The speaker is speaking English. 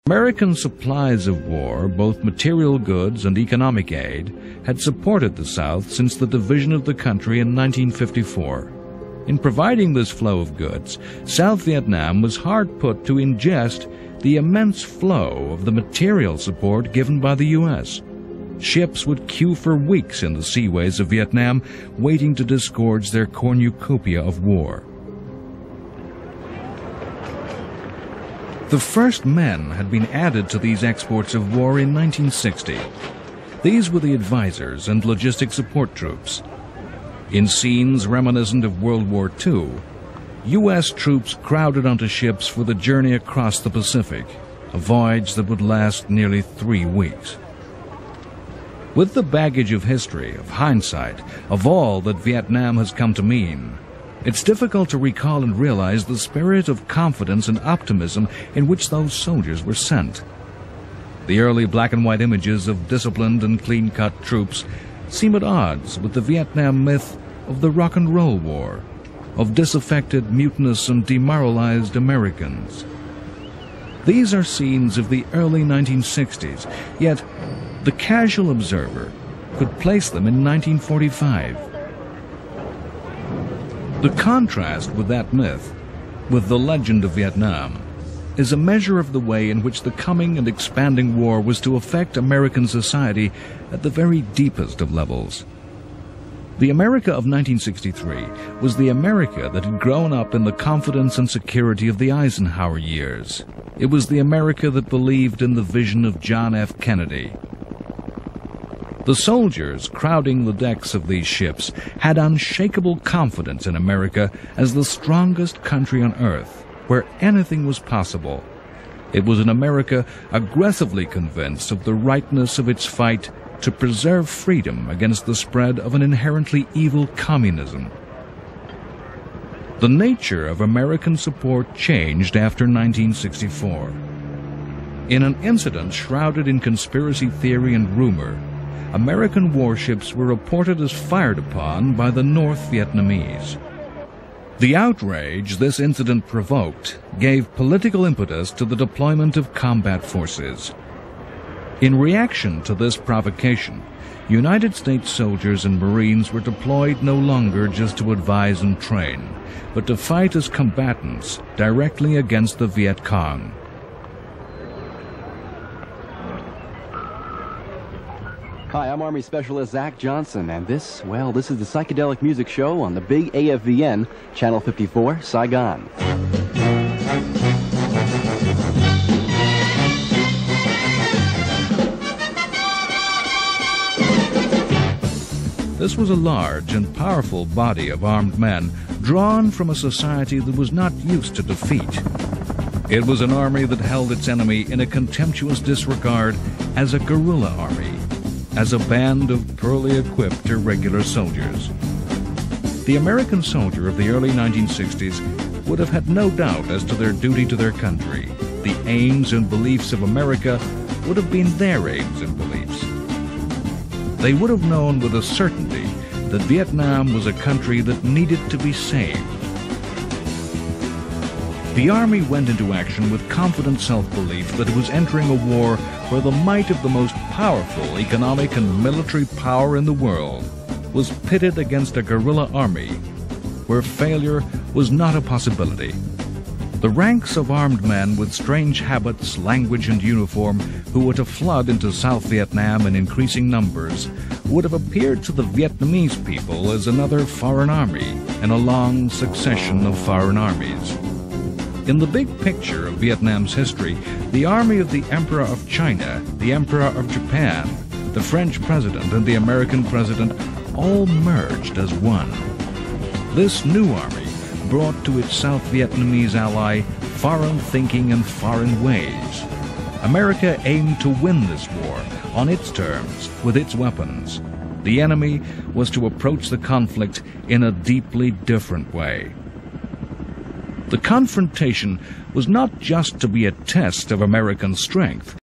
American supplies of war, both material goods and economic aid, had supported the South since the division of the country in 1954. In providing this flow of goods, South Vietnam was hard put to ingest the immense flow of the material support given by the U.S. Ships would queue for weeks in the seaways of Vietnam, waiting to disgorge their cornucopia of war. The first men had been added to these exports of war in 1960. These were the advisors and logistic support troops. In scenes reminiscent of World War II, U.S. troops crowded onto ships for the journey across the Pacific, a voyage that would last nearly 3 weeks. With the baggage of history, of hindsight, of all that Vietnam has come to mean, it's difficult to recall and realize the spirit of confidence and optimism in which those soldiers were sent. The early black and white images of disciplined and clean-cut troops seem at odds with the Vietnam myth of the rock and roll war, of disaffected, mutinous, and demoralized Americans. These are scenes of the early 1960s, yet the casual observer could place them in 1945. The contrast with that myth, with the legend of Vietnam, is a measure of the way in which the coming and expanding war was to affect American society at the very deepest of levels. The America of 1963 was the America that had grown up in the confidence and security of the Eisenhower years. It was the America that believed in the vision of John F. Kennedy. The soldiers crowding the decks of these ships had unshakable confidence in America as the strongest country on earth, where anything was possible. It was an America aggressively convinced of the rightness of its fight to preserve freedom against the spread of an inherently evil communism. The nature of American support changed after 1964. In an incident shrouded in conspiracy theory and rumor, American warships were reported as fired upon by the North Vietnamese. The outrage this incident provoked gave political impetus to the deployment of combat forces. In reaction to this provocation, United States soldiers and Marines were deployed no longer just to advise and train, but to fight as combatants directly against the Viet Cong. Hi, I'm Army Specialist Zach Johnson, and this is the Psychedelic Music Show on the big AFVN, Channel 54, Saigon. This was a large and powerful body of armed men drawn from a society that was not used to defeat. It was an army that held its enemy in a contemptuous disregard as a guerrilla army, as a band of poorly equipped irregular soldiers. The American soldier of the early 1960s would have had no doubt as to their duty to their country. The aims and beliefs of America would have been their aims and beliefs. They would have known with a certainty that Vietnam was a country that needed to be saved. The Army went into action with confident self-belief that it was entering a war where the might of the most powerful economic and military power in the world was pitted against a guerrilla army, where failure was not a possibility. The ranks of armed men with strange habits, language, and uniform who were to flood into South Vietnam in increasing numbers would have appeared to the Vietnamese people as another foreign army in a long succession of foreign armies. In the big picture of Vietnam's history, the army of the Emperor of China, the Emperor of Japan, the French president, and the American president all merged as one. This new army brought to its South Vietnamese ally foreign thinking and foreign ways. America aimed to win this war on its terms with its weapons. The enemy was to approach the conflict in a deeply different way. The confrontation was not just to be a test of American strength,